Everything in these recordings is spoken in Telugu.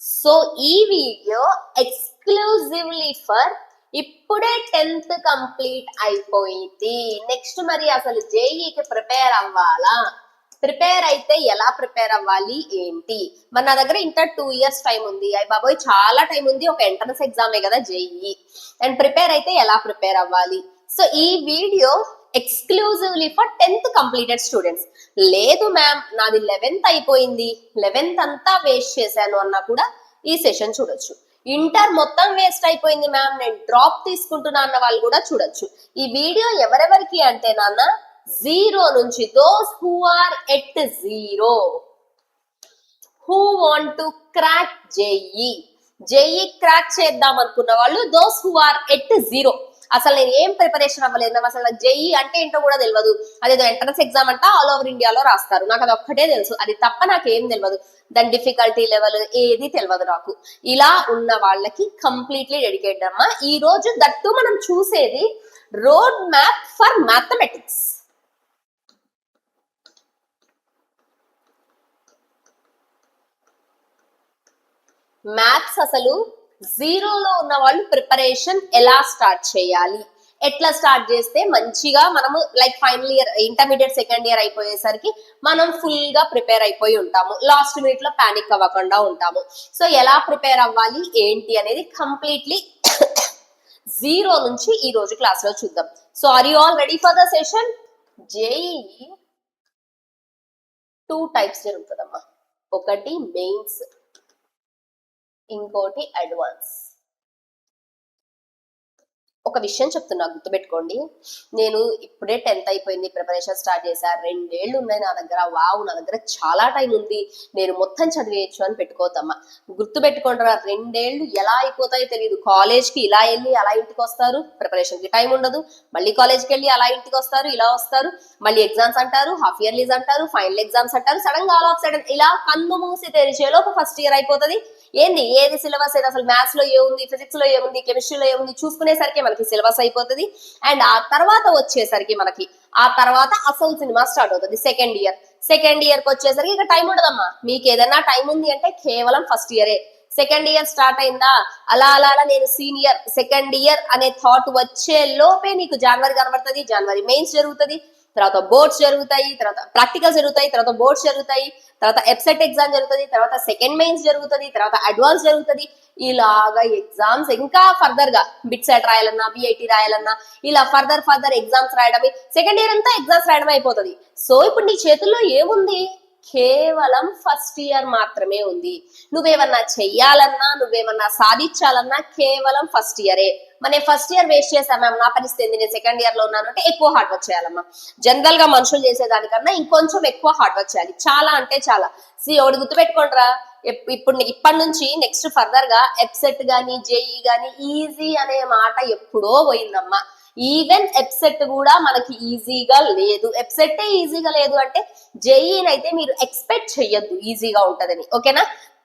సో ఈ వీడియో ఎక్స్క్లూజివ్లీ ఫర్ ఇప్పుడే 10th కంప్లీట్ అయిపోయింది. నెక్స్ట్ మరి అసలు జేఈకి ప్రిపేర్ అవ్వాలా, ప్రిపేర్ అయితే ఎలా ప్రిపేర్ అవ్వాలి ఏంటి. మరి నా దగ్గర ఇంకా 2 years టైం ఉంది. అయ్యి బాబోయ్ చాలా టైం ఉంది. ఒక ఎంట్రన్స్ ఎగ్జామే కదా జేఈ. అండ్ ప్రిపేర్ అయితే ఎలా ప్రిపేర్ అవ్వాలి. సో ఈ video exclusively for 10th completed students. లేదు మ్యామ్ నాది 11th అయిపోయింది, 11th అంతా వేస్ట్ చేశాను అన్నా కూడా ఈ సెషన్ చూడొచ్చు. ఇంటర్ మొత్తం వేస్ట్ అయిపోయింది మ్యామ్, నేను డ్రాప్ తీసుకుంటున్నా అన్న వాళ్ళు కూడా చూడొచ్చు. ఈ వీడియో ఎవరెవరికి అంటే నాన్న, 0 నుంచి those who are at 0, who want to crack JEE, JEE crack చేద్దాం అనుకున్న వాళ్ళు, దోస్ హూ ఆర్ ఎట్ 0. అసలు నేను ఏం ప్రిపరేషన్ అవ్వలేదు, అసలు నాకు జేఈ అంటే ఏంటో కూడా తెలియదు. అదేదో ఎంట్రన్స్ ఎగ్జామ్ అంట ఆల్ ఓవర్ ఇండియాలో రాస్తారు, నాకు అది ఒక్కటే తెలుసు, అది తప్ప నాకేం తెలియదు. దాని డిఫికల్టీ లెవెల్ ఏది తెలియదు నాకు. ఇలా ఉన్న వాళ్ళకి కంప్లీట్లీ డెడికేట్ అమ్మా. ఈ రోజు దట్టు మనం చూసేది road map for mathematics. Maths అసలు 0లో ఉన్న వాళ్ళు ప్రిపరేషన్ ఎలా స్టార్ట్ చేయాలి, ఎట్లా స్టార్ట్ చేస్తే మంచిగా మనము like final year, intermediate second year అయిపోయేసరికి మనం ఫుల్ గా ప్రిపేర్ అయిపోయి ఉంటాము, లాస్ట్ మినిట్ లో పానిక్ అవ్వకుండా ఉంటాము. సో ఎలా ప్రిపేర్ అవ్వాలి ఏంటి అనేది కంప్లీట్లీ 0 నుంచి ఈ రోజు క్లాస్ లో చూద్దాం. So are you all ready for the session? JEE 2 types జరుగుతుందమ్మా. ఒకటి మెయిన్స్, ఇంకోటి అడ్వాన్స్. ఒక విషయం చెప్తున్నా గుర్తుపెట్టుకోండి, నేను ఇప్పుడే 10th అయిపోయింది, ప్రిపరేషన్ స్టార్ట్ చేశా, 2 ఏళ్ళు ఉన్నాయి నా దగ్గర, వావ్ నా దగ్గర చాలా టైం ఉంది, నేను మొత్తం చదివేయచ్చు అని పెట్టుకోవద్దమ్మా. గుర్తుపెట్టుకోండి, 2 ఏళ్ళు ఎలా అయిపోతాయో తెలియదు. కాలేజ్కి ఇలా వెళ్ళి అలా ఇంటికి వస్తారు, ప్రిపరేషన్కి టైం ఉండదు. మళ్ళీ కాలేజ్కి వెళ్ళి అలా ఇంటికి వస్తారు, ఇలా వస్తారు, మళ్ళీ ఎగ్జామ్స్ అంటారు, హాఫ్ ఇయర్లీస్ అంటారు, ఫైనల్ ఎగ్జామ్స్ అంటారు, సడన్ గా ఆల్ ఆఫ్ సడన్ ఇలా కన్ను మూసి తెరిచేలోపు ఫస్ట్ ఇయర్ అయిపోతుంది. ఏంది ఏది సిలబస్ ఏది, అసలు మ్యాథ్స్ లో ఏముంది, ఫిజిక్స్ లో ఏముంది, కెమిస్ట్రీలో ఏముంది చూసుకునేసరికి మనకి సిలబస్ అయిపోతుంది. అండ్ ఆ తర్వాత వచ్చేసరికి మనకి ఆ తర్వాత అసలు సినిమా స్టార్ట్ అవుతుంది సెకండ్ ఇయర్. సెకండ్ ఇయర్ కి వచ్చేసరికి ఇక టైం ఉండదమ్మా. మీకు ఏదైనా టైం ఉంది అంటే కేవలం ఫస్ట్ ఇయరే. సెకండ్ ఇయర్ స్టార్ట్ అయిందా, అలా అలా అలా నేను సీనియర్ సెకండ్ ఇయర్ అనే థాట్ వచ్చే లోపే నీకు జనవరి కనబడుతుంది, జనవరి మెయిన్స్ జరుగుతుంది, తర్వాత బోర్డ్స్ జరుగుతాయి, తర్వాత ప్రాక్టికల్స్ జరుగుతాయి, తర్వాత బోర్డ్స్ జరుగుతాయి, తర్వాత ఎప్సెట్ ఎగ్జామ్ జరుగుతుంది, తర్వాత సెకండ్ మెయిన్స్ జరుగుతుంది, తర్వాత అడ్వాన్స్ జరుగుతుంది. ఇలాగా ఎగ్జామ్స్ ఇంకా ఫర్దర్ గా బిట్సెట్ రాయాలన్నా, బిఐటి రాయాలన్నా, ఇలా ఫర్దర్ ఎగ్జామ్స్ రాయడం, సెకండ్ ఇయర్ అంతా ఎగ్జామ్స్ రాయడం అయిపోతుంది. సో ఇప్పుడు నీ చేతుల్లో ఏముంది, కేవలం ఫస్ట్ ఇయర్ మాత్రమే ఉంది. నువ్వేమన్నా చెయ్యాలన్నా, నువ్వేమన్నా సాధించాలన్నా కేవలం ఫస్ట్ ఇయరే. మన ఫస్ట్ ఇయర్ వేస్ట్ చేసాం మ్యామ్, నా పరిస్థితి ఏంది, నేను సెకండ్ ఇయర్ లో ఉన్నాను అంటే ఎక్కువ హార్డ్ వర్క్ చేయాలమ్మా. జనరల్ గా మనుషులు చేసేదానికన్నా ఇంకొంచెం ఎక్కువ హార్డ్ వర్క్ చేయాలి, చాలా అంటే చాలా. ఒకటి గుర్తుపెట్టుకుంటారా, ఇప్పటి నుంచి నెక్స్ట్ ఫర్దర్ గా ఎప్సెట్ గానీ జేఈ గానీ ఈజీ అనే మాట ఎప్పుడో పోయిందమ్మా. ఈవెన్ ఎప్సెట్ కూడా మనకి ఈజీగా లేదు. ఎప్సెట్ ఈజీగా లేదు అంటే జేఈని అయితే మీరు ఎక్స్పెక్ట్ చెయ్యొద్దు ఈజీగా ఉంటదని, ఓకేనా.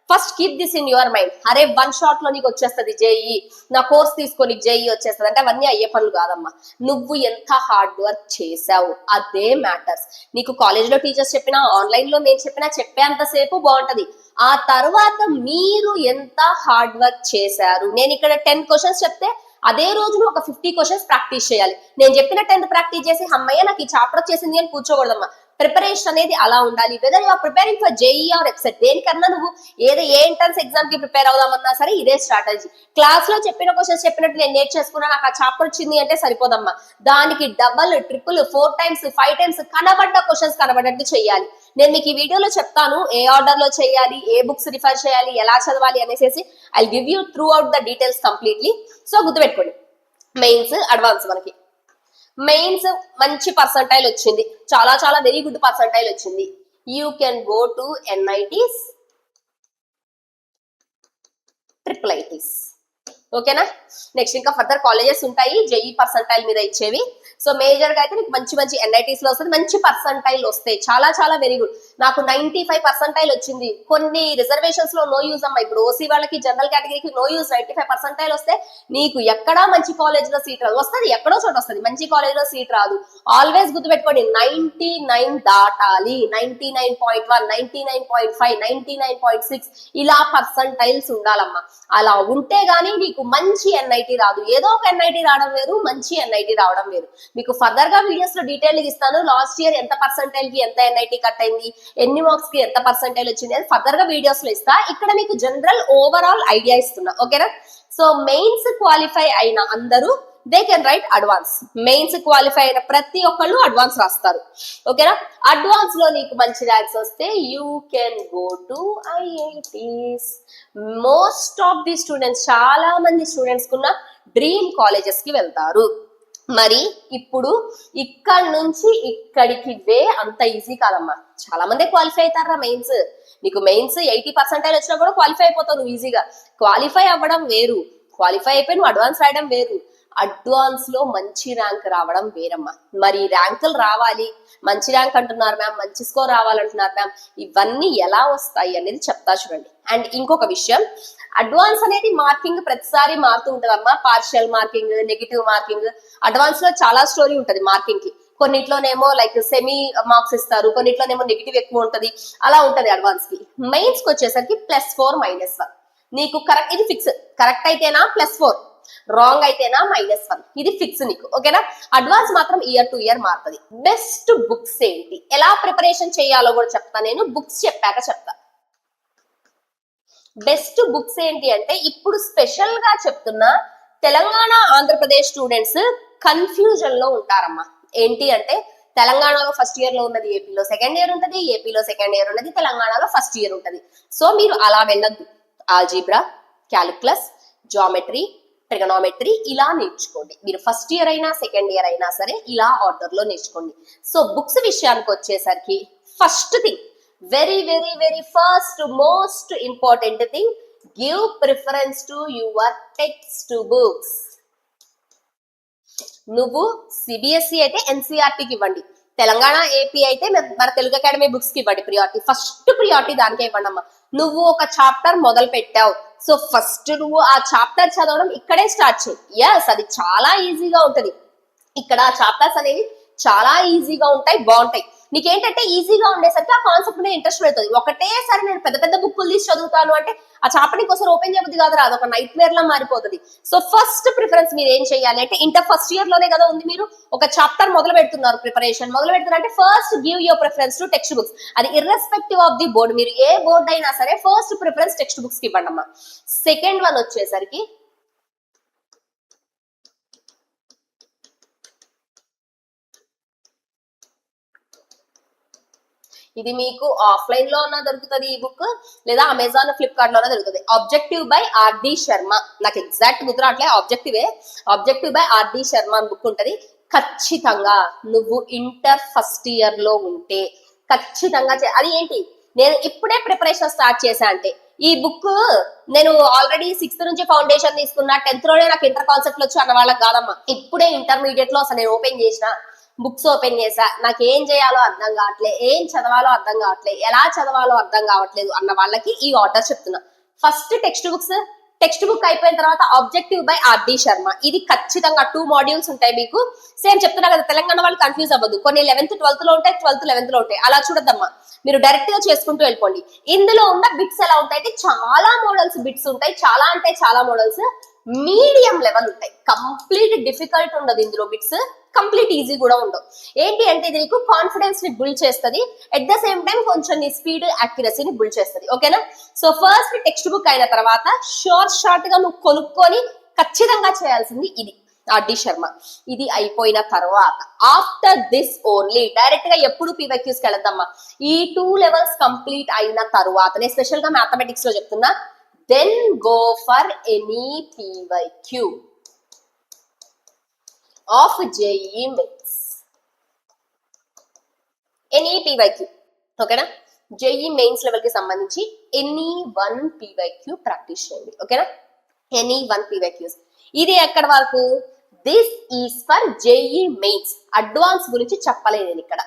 First keep this in your mind. అరే 1 shot లో నీకు వచ్చేస్తుంది జేఈ, నా కోర్స్ తీసుకొని జేఈ వచ్చేస్తుంది అంటే అవన్నీ అయ్యే పనులు కాదమ్మా. నువ్వు ఎంత హార్డ్ వర్క్ చేసావు అదే మ్యాటర్స్. నీకు కాలేజ్లో టీచర్స్ చెప్పినా, ఆన్లైన్ లో నేను చెప్పినా చెప్పేంతసేపు బాగుంటది. ఆ తర్వాత మీరు ఎంత హార్డ్ వర్క్ చేశారు. నేను ఇక్కడ 10 క్వశ్చన్స్ చెప్తే అదే రోజు ఒక 50 క్వశ్చన్స్ ప్రాక్టీస్ చేయాలి. నేను చెప్పిన 10 ప్రాక్టీస్ చేసి అమ్మయ్య నాకు ఈ చాప్టర్ వచ్చేసింది అని కూర్చోకూడదమ్మా. ప్రిపరేషన్ అనేది అలా ఉండాలి. Whether you're preparing for JEE or EAPCET, దేనికన్నా నువ్వు ఏ ఎంట్రన్స్ ఎగ్జామ్ కి ప్రిపేర్ అవుదామన్నా సరే ఇదే స్ట్రాటజీ. క్లాస్ లో చెప్పిన క్వశ్చన్స్ చెప్పినట్టు నేను నేర్చేసుకున్నా, నాకు ఆ చాప్టర్ వచ్చింది అంటే సరిపోదమ్మా. దానికి డబల్, ట్రిపుల్, 4 times 5 times కనబడ్డ క్వశ్చన్స్ కనబడ్డట్టు చెయ్యాలి. నేను మీకు ఈ వీడియోలో చెప్తాను ఏ ఆర్డర్ లో చేయాలి, ఏ బుక్స్ రిఫర్ చేయాలి, ఎలా చదవాలి అనేసి. I give you through out the details completely. So గుర్తుపెట్టుకోండి, మెయిన్స్ అడ్వాన్స్. మనకి మెయిన్స్ మంచి పర్సంటైల్ వచ్చింది, చాలా చాలా వెరీ గుడ్ పర్సంటైల్ వచ్చింది. You can go to NITs, IIITs, ఓకేనా. నెక్స్ట్ ఇంకా ఫర్దర్ కాలేజెస్ ఉంటాయి జేఈ పర్సంటైల్ మీద ఇచ్చేవి. సో మేజర్ గా అయితే నీకు మంచి NITs లో వస్తుంది, మంచి పర్సంటైల్ వస్తాయి, చాలా చాలా వెరీ గుడ్. నాకు 95% వచ్చింది. కొన్ని రిజర్వేషన్స్ లో నో యూజ్ అమ్మా. ఇప్పుడు ఓసీ వాళ్ళకి జనరల్ కేటగిరీకి నో యూజ్. 95% వస్తే నీకు ఎక్కడా మంచి కాలేజ్ లో సీట్ రాదు. వస్తుంది ఎక్కడో చోట వస్తుంది, మంచి కాలేజ్ లో సీట్ రాదు. ఆల్వేస్ గుర్తుపెట్టుకోండి, 99 దాటాలి. 99.1, 99.5, 99.6 ఇలా పర్సంటైల్స్ ఉండాలమ్మా. అలా ఉంటే గానీ నీకు మంచి ఎన్ఐటి రాదు. ఏదో ఒక ఎన్ఐటి రావడం వేరు, మంచి ఎన్ఐటి రావడం వేరు. మీకు ఫర్దర్ గా వీడియోస్ లో డీటెయిల్ ఇస్తాను. లాస్ట్ ఇయర్ ఎంత పర్సెంటైల్ కి ఎంత ఎన్ఐటి కట్ అయింది, ఎన్ని మార్క్స్ కి ఎంత పర్సెంటైల్ వచ్చింది అని ఫర్దర్ గా వీడియోస్ లో ఇస్తా. ఇక్కడ మీకు జనరల్ ఓవరాల్ ఐడియా ఇస్తున్నా, ఓకేనా? సో మెయిన్స్ క్వాలిఫై అయిన అందరూ they can write advance. Mains qualify అయిన ప్రతి ఒక్కళ్ళు అడ్వాన్స్ రాస్తారు, ఓకేనా? అడ్వాన్స్ లో నీకు మంచి ర్యాంక్స్ వస్తే you can go to IITs. Most of the students, చాలా మంది స్టూడెంట్స్ కున్న డ్రీమ్ కాలేజెస్ కి వెళ్తారు. మరి ఇప్పుడు ఇక్కడ నుంచి ఇక్కడికి వే అంత ఈజీ కాదమ్మా. చాలా మంది క్వాలిఫై అవుతారా మెయిన్స్. నీకు మెయిన్స్ 80% వచ్చినా కూడా క్వాలిఫై అయిపోతావు నువ్వు ఈజీగా. క్వాలిఫై అవ్వడం వేరు, క్వాలిఫై అయిపోయి నువ్వు అడ్వాన్స్ రాయడం వేరు. అడ్వాన్స్ లో మంచి ర్యాంక్ రావడం వేరమ్మా. మరి ర్యాంకులు రావాలి, మంచి ర్యాంక్ అంటున్నారు మ్యామ్, మంచి స్కోర్ రావాలంటున్నారు మ్యామ్, ఇవన్నీ ఎలా వస్తాయి అనేది చెప్తా చూడండి. అండ్ ఇంకొక విషయం, అడ్వాన్స్ అనేది మార్కింగ్ ప్రతిసారి మారుతూ ఉంటదమ్మా. Partial marking, negative marking, advance లో చాలా స్టోరీ ఉంటది మార్కింగ్ కి. కొన్నిట్లోనేమో లైక్ సెమీ మార్క్స్ ఇస్తారు, కొన్నిట్లోనేమో నెగిటివ్ ఎక్కువ ఉంటది, అలా ఉంటది అడ్వాన్స్ కి. మెయిన్స్ కి వచ్చేసరికి +4 -1. నీకు కరెక్ట్, ఇది ఫిక్స్. కరెక్ట్ అయితేనా +4, రాంగ్ అయితేనా -1, ఇది ఫిక్స్ నీకు, ఓకేనా? అడ్వాన్స్ మాత్రం ఇయర్ టు ఇయర్ మారుతుంది. బెస్ట్ బుక్స్ ఏంటి, ఎలా ప్రిపరేషన్ చేయాలో కూడా చెప్తా నేను. బుక్స్ చెప్పాక చెప్తా. బెస్ట్ బుక్స్ ఏంటి అంటే ఇప్పుడు స్పెషల్ గా చెప్తున్నా, తెలంగాణ ఆంధ్రప్రదేశ్ స్టూడెంట్స్ కన్ఫ్యూజన్ లో ఉంటారమ్మా. ఏంటి అంటే తెలంగాణలో ఫస్ట్ ఇయర్ లో ఉన్నది ఏపీలో సెకండ్ ఇయర్ ఉంటది, ఏపీలో సెకండ్ ఇయర్ ఉన్నది తెలంగాణలో ఫస్ట్ ఇయర్ ఉంటది. సో మీరు అలా వెళ్ళద్దు. ఆల్జీబ్రా, క్యాలిక్యులస్, జామెట్రీ, ట్రిగనోమెట్రీ ఇలా నేర్చుకోండి. మీరు ఫస్ట్ ఇయర్ అయినా సెకండ్ ఇయర్ అయినా సరే ఇలా ఆర్డర్ లో నేర్చుకోండి. సో బుక్స్ విషయానికి వచ్చేసరికి first thing, very very very first most important thing, give preference to your text books. నువ్వు సిబిఎస్ఈ అయితే ఎన్సీఆర్టీకి ఇవ్వండి, తెలంగాణ ఏపీ అయితే మన తెలుగు అకాడమీ బుక్స్ కి ఇవ్వండి ప్రియారిటీ. ఫస్ట్ ప్రియారిటీ దానికే ఇవ్వండి అమ్మా. నువ్వు ఒక చాప్టర్ మొదలు పెట్టావు, సో ఫస్ట్ నువ్వు ఆ చాప్టర్ చదవడం ఇక్కడే స్టార్ట్ చేయి. ఎస్, అది చాలా ఈజీగా ఉంటది. ఇక్కడ చాప్టర్స్ అనేవి చాలా ఈజీగా ఉంటాయి, బాగుంటాయి. నీకేంటంటే ఈజీగా ఉండేసరికి ఆ కాన్సెప్ట్ మీద ఇంట్రెస్ట్ పెడుతుంది. ఒకటేసారి నేను పెద్ద పెద్ద బుక్కులు తీసి చదువుతాను అంటే ఆ చాప్టర్ నీకోసం ఓపెన్ చేయబుద్ది కాదు, రాదు, ఒక నైట్ మేర్ లా మారిపోతుంది. సో ఫస్ట్ ప్రిఫరెన్స్ మీరు ఏం చేయాలి అంటే, ఇంటర్ ఫస్ట్ ఇయర్ లోనే కదా ఉంది, మీరు ఒక చాప్టర్ మొదలు పెడుతున్నారు, ప్రిపరేషన్ మొదలు పెడుతున్నారు అంటే first give your preference to text books. అది ఇర్రెస్పెక్టివ్ ఆఫ్ ది బోర్డ్, మీరు ఏ బోర్డ్ అయినా సరే ఫస్ట్ ప్రిఫరెన్స్ టెక్స్ట్ బుక్స్ కి ఇవ్వండి అమ్మా. సెకండ్ వన్ వచ్చేసరికి ఇది మీకు ఆఫ్లైన్ లో అన్నా దొరుకుతుంది ఈ బుక్, లేదా అమెజాన్, ఫ్లిప్కార్ట్ లోనే దొరుకుతుంది. ఆబ్జెక్టివ్ బై ఆర్డి శర్మ, నాకు ఎగ్జాక్ట్ గుర్తురాట్లే, ఆబ్జెక్టివ్ బై ఆర్డి శర్మ అని బుక్ ఉంటది. ఖచ్చితంగా నువ్వు ఇంటర్ ఫస్ట్ ఇయర్ లో ఉంటే ఖచ్చితంగా అది ఏంటి, నేను ఇప్పుడే ప్రిపరేషన్ స్టార్ట్ చేశా అంటే, ఈ బుక్ నేను ఆల్రెడీ 6th నుంచి ఫౌండేషన్ తీసుకున్నా, 10th లోనే నాకు ఇంటర్ కాన్సెప్ట్ వచ్చి అన్న వాళ్ళకి కాదమ్మా. ఇప్పుడే ఇంటర్మీడియట్ లో అసలు నేను ఓపెన్ చేసిన బుక్స్ ఓపెన్ చేసా, నాకు ఏం చేయాలో అర్థం కావట్లేదు, ఏం చదవాలో అర్థం కావట్లేదు, ఎలా చదవాలో అర్థం కావట్లేదు అన్న వాళ్ళకి ఈ ఆర్డర్ చెప్తున్నా. First text books, text book అయిపోయిన తర్వాత ఆబ్జెక్టివ్ బై ఆర్డి శర్మ. ఇది ఖచ్చితంగా 2 మాడ్యూల్స్ ఉంటాయి మీకు. సేమ్ చెప్తున్నా కదా, తెలంగాణ వాళ్ళు కన్ఫ్యూజ్ అవ్వద్దు. కొన్ని 11th 12th లో ఉంటాయి, 12th 11th లో ఉంటాయి, అలా చూడద్దమ్మా. మీరు డైరెక్ట్ గా చేసుకుంటూ వెళ్ళిపోండి. ఇందులో ఉన్న బిట్స్ ఎలా ఉంటాయి అంటే చాలా మోడల్స్ బిట్స్ ఉంటాయి, చాలా అంటే చాలా మోడల్స్. మీడియం లెవెల్ ఉంటాయి, కంప్లీట్ డిఫికల్ట్ ఉండదు ఇందులో బిట్స్, కంప్లీట్ ఈజీ కూడా ఉండవు. ఏంటి అంటే ఇది నీకు కాన్ఫిడెన్స్ ని బిల్డ్ చేస్తుంది, ఎట్ ద సేమ్ టైం కొంచెం నీ స్పీడ్, యాక్యురసీని బిల్డ్ చేస్తుంది, ఓకేనా? సో ఫస్ట్ టెక్స్ట్ బుక్ అయిన తర్వాత షార్ట్ గా నువ్వు కొనుక్కొని ఖచ్చితంగా చేయాల్సింది ఇది ఆర్డి శర్మ. ఇది అయిపోయిన తర్వాత ఆఫ్టర్ దిస్ ఓన్లీ డైరెక్ట్ గా ఎప్పుడు పీవైక్యూస్ కి వెళ్దామా. ఈ 2 లెవెల్స్ కంప్లీట్ అయిన తర్వాత, నేను స్పెషల్ గా మ్యాథమెటిక్స్ లో చెప్తున్నా, then go for any PYQ of JEE Mains, any PYQ, ఓకేనా? జేఈఈ మెయిన్స్ లెవెల్ కి సంబంధించి ఎనీ 1 పీవైక్యూ ప్రాక్టీస్ చేయండి, ఓకేనా? Any 1 PYQs. ఇది ఎక్కడ వరకు, this is for JEE Mains. Advance గురించి చెప్పలేదు నేను ఇక్కడ.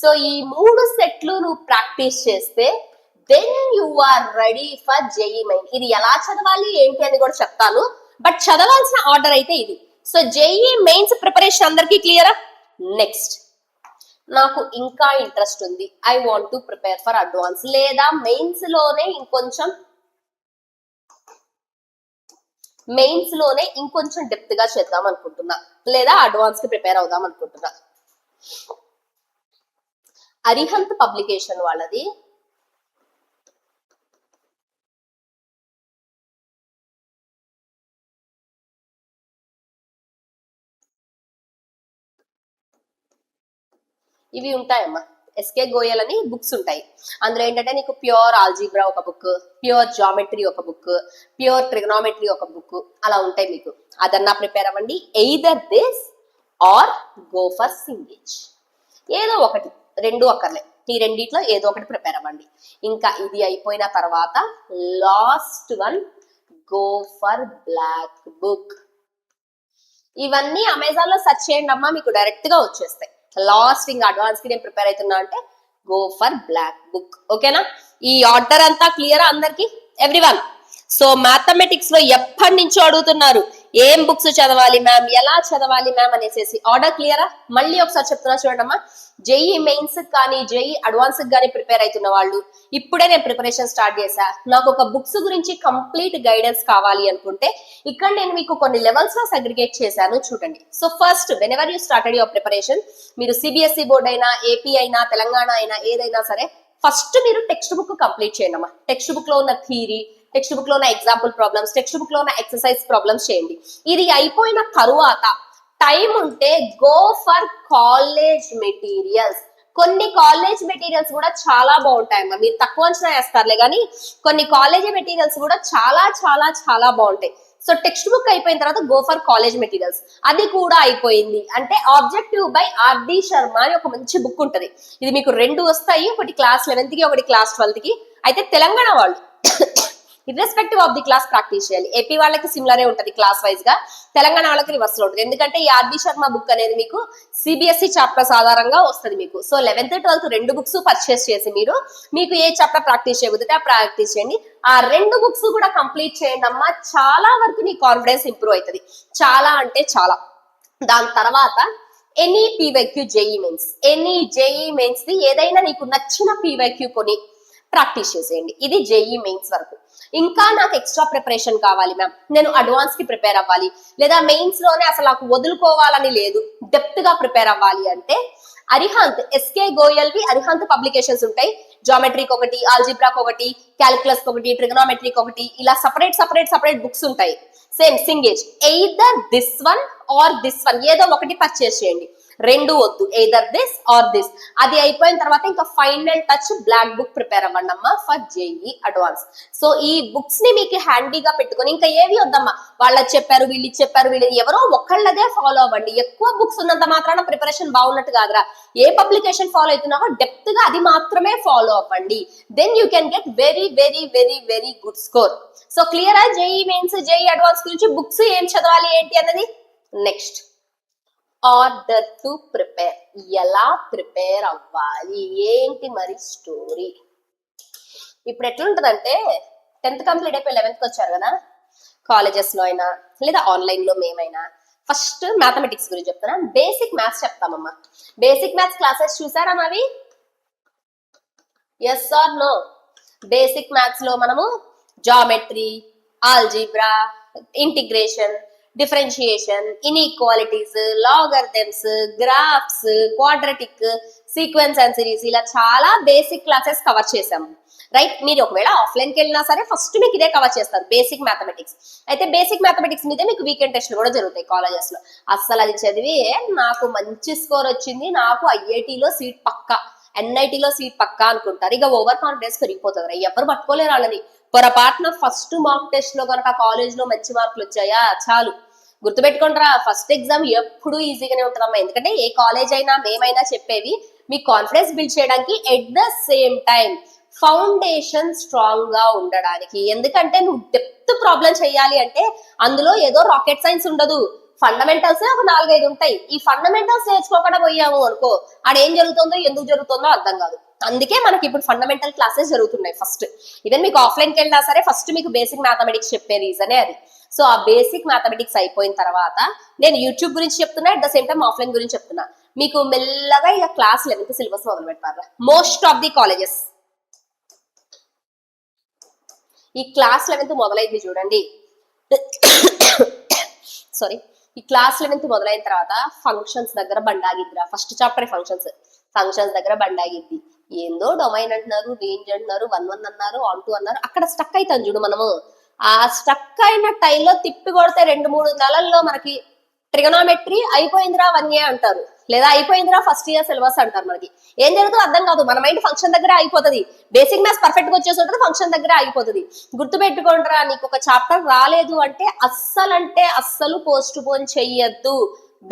సో ఈ 3 సెట్లు నువ్వు ప్రాక్టీస్ చేస్తే then you are ready for JEE Main. ఇది ఎలా చదవాలి ఏంటి అని కూడా చెప్తాను, బట్ చదవాల్సిన ఆర్డర్ అయితే ఇది. సో జేఈ మెయిన్స్ ప్రిపరేషన్ అందరికీ క్లియరా? నెక్స్ట్, నాకు ఇంకా ఇంట్రెస్ట్ ఉంది, I want to prepare for advance, లేదా మెయిన్స్ లోనే ఇంకొంచెం డెప్త్ గా చేద్దాం అనుకుంటున్నా, లేదా అడ్వాన్స్ కి ప్రిపేర్ అవుదాం అనుకుంటున్నా. అరిహంత్ పబ్లికేషన్ వాళ్ళది ఇవి ఉంటాయమ్మా, ఎస్కే గోయల్ అని బుక్స్ ఉంటాయి. అందులో ఏంటంటే నీకు ప్యూర్ ఆల్జీబ్రా ఒక బుక్, ప్యూర్ జామెట్రీ ఒక బుక్, ప్యూర్ ట్రిగనామెట్రీ ఒక బుక్, అలా ఉంటాయి మీకు. అదన్నా ప్రిపేర్ అవ్వండి. Either this or go for Cengage, ఏదో ఒకటి, రెండు అక్కర్లే, ఈ రెండిట్లో ఏదో ఒకటి ప్రిపేర్ అవ్వండి. ఇంకా ఇది అయిపోయిన తర్వాత last one, go for black book. ఇవన్నీ అమెజాన్ లో సెర్చ్ చేయండి అమ్మా, మీకు డైరెక్ట్ గా వచ్చేస్తాయి. లాస్ట్ ఇంకా అడ్వాన్స్ కి నేను ప్రిపేర్ అవుతున్నా అంటే గో ఫర్ బ్లాక్ బుక్. ఓకేనా? ఈ ఆర్డర్ అంతా క్లియర్ అందరికి, ఎవ్రీవన్? సో మ్యాథమెటిక్స్ లో ఎప్పటి నుంచో అడుగుతున్నారు ఏం బుక్స్ చదవాలి మ్యామ్, ఎలా చదవాలి మ్యామ్ అనేసి. ఆర్డర్ క్లియరా? మళ్ళీ ఒకసారి చెప్తున్నా చూడమ్మా. జేఈ మెయిన్స్ కానీ జేఈ అడ్వాన్స్ కానీ ప్రిపేర్ అవుతున్న వాళ్ళు, ఇప్పుడే నేను ప్రిపరేషన్ స్టార్ట్ చేశా, నాకు ఒక బుక్స్ గురించి కంప్లీట్ గైడెన్స్ కావాలి అనుకుంటే ఇక్కడ నేను మీకు కొన్ని లెవెల్స్ లో సెగ్రిగేట్ చేశాను చూడండి. So first, when ever you started your preparation, మీరు సిబిఎస్ఈ బోర్డ్ అయినా, ఏపీ అయినా, తెలంగాణ అయినా, ఏదైనా సరే, ఫస్ట్ మీరు టెక్స్ట్ బుక్ కంప్లీట్ చేయండి అమ్మా. టెక్స్ట్ బుక్ లో ఉన్న థియరీ, టెక్స్ట్ బుక్ లో ఉన్న ఎగ్జాంపుల్ ప్రాబ్లమ్స్, టెక్స్ట్ బుక్ లో ఉన్న ఎక్సర్సైజ్ ప్రాబ్లమ్స్ చేయండి. ఇది అయిపోయిన తరువాత టైం ఉంటే గో ఫర్ కాలేజ్ మెటీరియల్స్. కొన్ని కాలేజ్ మెటీరియల్స్ కూడా చాలా బాగుంటాయమ్మా, మీరు తక్కువ అంచనా వేస్తారులే కానీ కొన్ని కాలేజ్ మెటీరియల్స్ కూడా చాలా చాలా చాలా బాగుంటాయి. సో టెక్స్ట్ బుక్ అయిపోయిన తర్వాత గో ఫర్ కాలేజ్ మెటీరియల్స్. అది కూడా అయిపోయింది అంటే ఆబ్జెక్టివ్ బై ఆర్డి శర్మ అని ఒక మంచి బుక్ ఉంటది. ఇది మీకు 2 వస్తాయి, ఒకటి క్లాస్ 11th కి, ఒకటి క్లాస్ 12th కి. అయితే తెలంగాణ వాళ్ళు irrespective of the class practice చేయాలి. ఏపీ వాళ్ళకి సిమిలరే ఉంటుంది క్లాస్ వైజ్ గా, తెలంగాణ వాళ్ళకి రివర్స్ లో ఉంటుంది. ఎందుకంటే ఈ ఆర్డి శర్మ బుక్ అనేది మీకు సిబిఎస్ఈ చాప్టర్స్ ఆధారంగా వస్తుంది మీకు. So 11th, 12th 2 books purchase చేసి మీకు ఏ చాప్టర్ ప్రాక్టీస్ చేయబోతే ఆ ప్రాక్టీస్ చేయండి. ఆ 2 బుక్స్ కూడా కంప్లీట్ చేయండి అమ్మా. చాలా వరకు నీ కాన్ఫిడెన్స్ ఇంప్రూవ్ అవుతుంది, చాలా అంటే చాలా. దాని తర్వాత any PYQ JEE mains, any JEE mains the ఏదైనా నీకు నచ్చిన పీవైక్యూ కొని ప్రాక్టీస్ చేసేయండి. ఇది జేఈ మెయిన్స్ వరకు. ఇంకా నాకు ఎక్స్ట్రా ప్రిపరేషన్ కావాలి మ్యామ్, నేను అడ్వాన్స్ కి ప్రిపేర్ అవ్వాలి, లేదా మెయిన్స్ లోనే అసలు నాకు వదులుకోవాలని లేదు, డెప్త్ గా ప్రిపేర్ అవ్వాలి అంటే అరిహంత్, ఎస్కే గోయల్ వి అరిహంత్ పబ్లికేషన్స్ ఉంటాయి. జామెట్రీకి ఒకటి, ఆల్జిబ్రాకి ఒకటి, క్యాలిక్యులస్ ఒకటి, ట్రిగనామెట్రీకి ఒకటి, ఇలా సపరేట్ బుక్స్ ఉంటాయి. Same Cengage, either this one or this one, ఏదో ఒకటి పర్చేస్ చేయండి. 2 వద్దు, ఎయిదర్ దిస్ ఆర్ దిస్. అది అయిపోయిన తర్వాత ఇంకా final touch black book prepare అవ్వండి అమ్మా ఫర్ జేఈ అడ్వాన్స్. సో ఈ బుక్స్ ని మీకు హ్యాండీగా పెట్టుకొని ఇంకా ఏవి వద్దమ్మా, వాళ్ళకి చెప్పారు వీళ్ళు చెప్పారు వీళ్ళు, ఎవరో ఒకళ్ళదే ఫాలో అవ్వండి. ఎక్కువ బుక్స్ ఉన్నంత మాత్రాన ప్రిపరేషన్ బాగున్నట్టు కాదురా. ఏ పబ్లికేషన్ ఫాలో అవుతున్నావో డెప్త్ గా అది మాత్రమే ఫాలో అవ్వండి. Then you can get very very very very good score. So క్లియరా జేఈ మెయిన్స్, జేఈ అడ్వాన్స్ గురించి బుక్స్ ఏం చదవాలి ఏంటి అన్నది. నెక్స్ట్, ఆర్డర్ టు ప్రిపేర్, ఎలా ప్రిపేర్ అవ్వాలి ఏంటి మరి స్టోరీ. ఇప్పుడు ఎట్లుంటదంటే 10th కంప్లీట్ అయిపోయి 11th వచ్చారు కదా, కాలేజెస్ లో అయినా లేదా ఆన్లైన్ లో మేమైనా ఫస్ట్ మ్యాథమెటిక్స్ గురించి చెప్తానా. బేసిక్ మ్యాథ్స్ చెప్తామమ్మా. బేసిక్ మ్యాథ్స్ క్లాసెస్ చూసారా మావి? Yes or no? Basic maths లో మనము geometry, algebra, integration, differentiation, inequalities, logarithms, graphs, quadratic, sequence and series, ఇలా చాలా బేసిక్ క్లాసెస్ కవర్ చేసాము. రైట్? మీరు ఒకవేళ ఆఫ్లైన్కి వెళ్ళినా సరే ఫస్ట్ మీకు ఇదే కవర్ చేస్తారు, బేసిక్ మ్యాథమెటిక్స్. అయితే బేసిక్ మ్యాథమెటిక్స్ మీదే మీకు వీకెండ్ టెస్ట్లు కూడా జరుగుతాయి కాలేజెస్ లో. అస్సలు అది చదివి నాకు మంచి స్కోర్ వచ్చింది, నాకు ఐఐటీలో సీట్ పక్కా, ఎన్ఐటీలో సీట్ పక్కా అనుకుంటారు. ఇక ఓవర్ కాన్ఫిడెన్స్ పెరిగిపోతుంది, ఎవరు పట్టుకోలేరు వాళ్ళని. పొరపాటున ఫస్ట్ మాక్ టెస్ట్ లో కనుక కాలేజ్ లో మంచి మార్కులు వచ్చాయా చాలు, గుర్తుపెట్టుకుంటారా, ఫస్ట్ ఎగ్జామ్ ఎప్పుడు ఈజీగానే ఉంటుందమ్మా. ఎందుకంటే ఏ కాలేజ్ అయినా మేమైనా చెప్పేవి మీ కాన్ఫిడెన్స్ బిల్డ్ చేయడానికి, at the same time foundation strong గా ఉండడానికి. ఎందుకంటే నువ్వు డెప్త్ ప్రాబ్లం చేయాలి అంటే అందులో ఏదో రాకెట్ సైన్స్ ఉండదు. ఫండమెంటల్స్ ఒక 4-5 ఉంటాయి. ఈ ఫండమెంటల్స్ నేర్చుకోకుండా పోయాము అనుకో, ఆడేం జరుగుతుందో ఎందుకు జరుగుతుందో అర్థం కాదు. అందుకే మనకి ఇప్పుడు ఫండమెంటల్ క్లాసెస్ జరుగుతున్నాయి. ఫస్ట్ ఈవెన్ మీకు ఆఫ్లైన్కి వెళ్ళినా సరే ఫస్ట్ మీకు బేసిక్ మ్యాథమెటిక్స్ చెప్పే రీజనే అది. సో ఆ బేసిక్ మ్యాథమెటిక్స్ అయిపోయిన తర్వాత నేను యూట్యూబ్ గురించి చెప్తున్నా, at the same time offline గురించి చెప్తున్నా. మీకు మెల్లగా ఇక క్లాస్ 11th సిలబస్ మొదలు పెడతారు. మోస్ట్ ఆఫ్ ది కాలేజెస్ ఈ క్లాస్ 11th మొదలైంది చూడండి. సారీ, ఈ క్లాస్ 11th మొదలైన తర్వాత ఫంక్షన్స్ దగ్గర బండాగిద్దిరా. ఫస్ట్ చాప్టర్ ఫంక్షన్స్ దగ్గర బండాగిద్ది. ఏందో డొమైన్ అంటున్నారు, రేంజ్ అంటున్నారు, 1-1 అన్నారు, ఆన్ 2 అన్నారు. అక్కడ స్టక్ అవుతాం చూడు మనము. ఆ స్టక్ అయిన టైంలో తిప్పి కొడితే 2-3 నెలల్లో మనకి ట్రిగనోమెట్రీ అయిపోయిందిరా 1 year అంటారు, లేదా అయిపోయిందిరా ఫస్ట్ ఇయర్ సిలబస్ అంటారు. మనకి ఏం జరుగుతుందో అర్థం కాదు. మన మైండ్ ఫంక్షన్ దగ్గర అయిపోతుంది. బేసిక్ మ్యాథ్స్ పర్ఫెక్ట్ గా వచ్చేసి ఉంటుంది, ఫంక్షన్ దగ్గర అయిపోతుంది. గుర్తుపెట్టుకోండిరా, నీకు ఒక చాప్టర్ రాలేదు అంటే అస్సలు పోస్ట్ పోన్ చెయ్యొద్దు,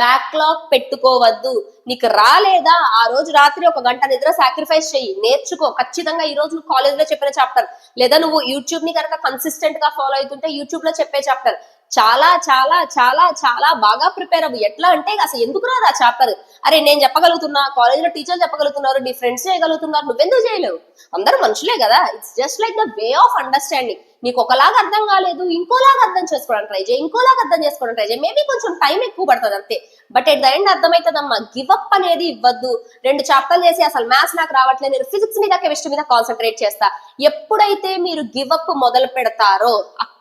బ్యాక్లాగ్ పెట్టుకోవద్దు. నీకు రాలేదా ఆ రోజు రాత్రి 1 గంట నిద్ర సాక్రిఫైస్ చెయ్యి, నేర్చుకో. ఖచ్చితంగా ఈ రోజు నువ్వు కాలేజ్ లో చెప్పిన చాప్టర్, లేదా నువ్వు యూట్యూబ్ ని కనుక కన్సిస్టెంట్ గా ఫాలో అవుతుంటే యూట్యూబ్ లో చెప్పే చాప్టర్ చాలా చాలా చాలా చాలా బాగా ప్రిపేర్ అవ్వు. ఎట్లా అంటే అసలు ఎందుకు రాదు ఆ చాప్టర్? అరే నేను చెప్పగలుగుతున్నా, కాలేజ్ లో టీచర్ చెప్పగలుగుతున్నారు, నీ ఫ్రెండ్స్ చేయగలుగుతున్నారు, నువ్వెందుకు చేయలేవు? అందరూ మనుషులే కదా. It's just like the way of understanding. నీకు ఒకలాగా అర్థం కాలేదు, ఇంకోలాగా అర్థం చేసుకోవడానికి ట్రై చేయి, ఇంకోలాగా అర్థం చేసుకోవడానికి ట్రై చేయి. మేబీ కొంచెం టైం ఎక్కువ పడుతుంది అంతే, బట్ ఎట్ ద ఎండ్ అర్థమవుతుందమ్మా. గివ్ అప్ అనేది ఇవ్వద్దు. 2 చాప్టర్లు చేసి అసలు మ్యాథ్స్ నాకు రావట్లేదు, నేను ఫిజిక్స్ మీద కెమిస్ట్రీ మీద కాన్సన్ట్రేట్ చేస్తా. ఎప్పుడైతే మీరు గివ్ అప్ మొదలు పెడతారో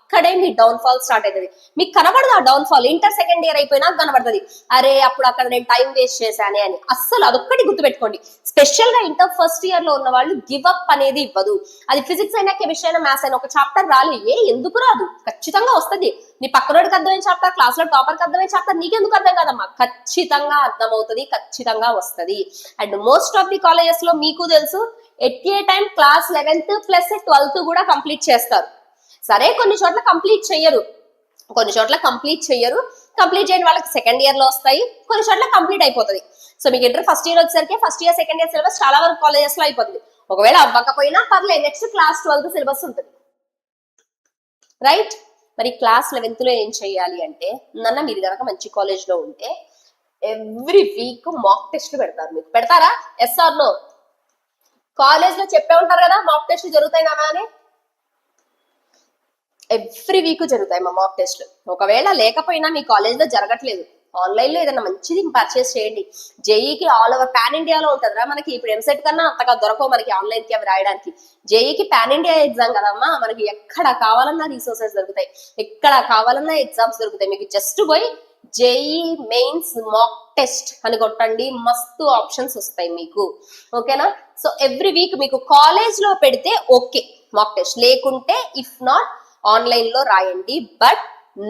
అక్కడే మీ డౌన్ ఫాల్ స్టార్ట్ అవుతుంది. మీకు కనబడదు ఆ down fall. Inter second year అయిపోయినా కనబడుతుంది, అరే అప్పుడు అక్కడ నేను టైం వేస్ట్ చేశానే అని. అస్సలు అదొక్కటి గుర్తుపెట్టుకోండి. స్పెషల్ గా ఇంటర్ ఫస్ట్ ఇయర్ లో ఉన్న వాళ్ళు గివ్ అప్ అనేది ఇవ్వదు. అది ఫిజిక్స్ అయినా కెమిస్ట్రీ అయినా మ్యాథ్స్ అయినా ఒక చాప్టర్ రాలేదు, ఎందుకు రాదు? ఖచ్చితంగా వస్తుంది. నీ పక్కనోడికి అర్థమైన చాప్టర్, క్లాస్ లో టాపర్ కి అర్థమైన చాప్టర్ నీకెందుకు అర్థం కాదమ్మా? ఖచ్చితంగా అర్థమవుతుంది, ఖచ్చితంగా వస్తుంది. And most of the colleges లో మీకు తెలుసు at a time class 11th plus 12th కూడా కంప్లీట్ చేస్తారు. సరే కొన్ని చోట్ల కంప్లీట్ చెయ్యరు, కంప్లీట్ చేయని వాళ్ళకి సెకండ్ ఇయర్ లో వస్తాయి, కొన్ని చోట్ల కంప్లీట్ అయిపోతుంది. సో మీకు ఇంటర్ ఫస్ట్ ఇయర్ వచ్చేసరికి first year second year syllabus చాలా వరకు కాలేజెస్ లో అయిపోతుంది. ఒకవేళ అవ్వకపోయినా పర్లేదు, నెక్స్ట్ క్లాస్ 12th సిలబస్ ఉంటుంది, రైట్? మరి క్లాస్ 11th లో ఏం చెయ్యాలి అంటే, నన్న మీరు కనుక మంచి కాలేజ్ లో ఉంటే ఎవ్రీ వీక్ మాక్ టెస్ట్ పెడతారు. మీకు పెడతారా? Yes or no? కాలేజ్ లో చెప్పే ఉంటారు కదా మాక్ టెస్ట్ జరుగుతాయి నానా అని. ఎవ్రీ వీక్ జరుగుతాయి మా మాక్ టెస్ట్లు. ఒకవేళ లేకపోయినా మీ కాలేజ్ లో జరగట్లేదు, ఆన్లైన్ లో ఏదైనా మంచిది పర్చేస్ చేయండి. జేఈకి ఆల్ ఓవర్ పాన్ ఇండియాలో ఉంటుందిరా. మనకి ఇప్పుడు ఎంసెట్ కన్నా అంతగా దొరకవు మనకి ఆన్లైన్ కి అవి రాయడానికి. జేఈకి పాన్ ఇండియా ఎగ్జామ్ కదమ్మా, మనకి ఎక్కడ కావాలన్నా రిసోర్సెస్ దొరుకుతాయి, ఎక్కడ కావాలన్నా ఎగ్జామ్స్ దొరుకుతాయి. మీకు జస్ట్ పోయి జేఈ మెయిన్స్ మాక్ టెస్ట్ అని కొట్టండి, మస్తు ఆప్షన్స్ వస్తాయి మీకు. ఓకేనా? సో ఎవ్రీ వీక్ మీకు కాలేజ్ లో పెడితే ఓకే మాక్ టెస్ట్, లేకుంటే ఇఫ్ నాట్ ఆన్లైన్ లో రాయండి. But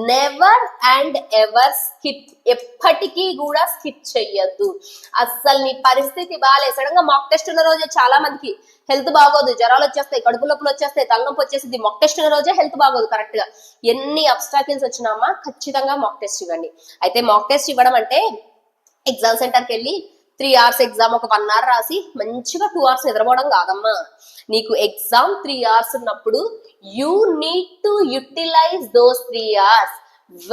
never and ever skip, ఎప్పటికీ కూడా స్కిప్ చెయ్యొద్దు. అస్సలు నీ పరిస్థితి బాగాలేదు, సడన్ గా మాక్ టెస్ట్ ఉన్న రోజే చాలా మందికి హెల్త్ బాగోదు, జ్వరాలు వచ్చేస్తాయి, కడుపు నొప్పులు వచ్చేస్తాయి, తలనొప్పి వచ్చేసింది. మాక్ టెస్ట్ ఉన్న రోజే హెల్త్ బాగోదు కరెక్ట్ గా. ఎన్ని అబ్స్టాకిల్స్ వచ్చినామా ఖచ్చితంగా మాక్ టెస్ట్ ఇవ్వండి. అయితే మాక్ టెస్ట్ ఇవ్వడం అంటే ఎగ్జామ్ సెంటర్కి వెళ్ళి 3 hours ఎగ్జామ్ ఒక 1 hour రాసి మంచిగా 2 hours నిద్రపోవడం కాదమ్మా. నీకు ఎగ్జామ్ 3 hours ఉన్నప్పుడు you need to utilise those 3 hours.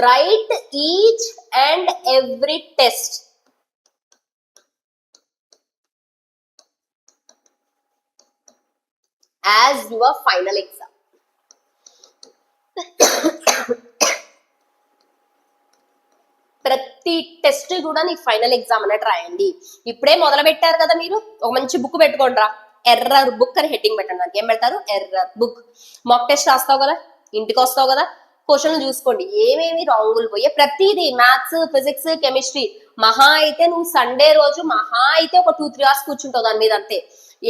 Right each and every test. as your final exam. ప్రతి టెస్ట్ కూడా నీ ఫైనల్ ఎగ్జామ్ అన్నట్టు రాయండి. ఇప్పుడే మొదలు పెట్టారు కదా మీరు, ఒక మంచి బుక్ పెట్టుకోండి రా, ఎర్రర్ బుక్ అని హెడ్డింగ్ పెట్టండి. దానికి ఏం పెడతారు? Error book. మాక్ టెస్ట్ రాస్తావు కదా, ఇంటికి వస్తావు కదా, క్వశ్చన్లు చూసుకోండి ఏమేమి రాంగులు పోయే. ప్రతిదీ మ్యాథ్స్, ఫిజిక్స్, కెమిస్ట్రీ మహా అయితే నువ్వు సండే రోజు మహా అయితే ఒక 2-3 hours కూర్చుంటావు దాని మీద అంతే.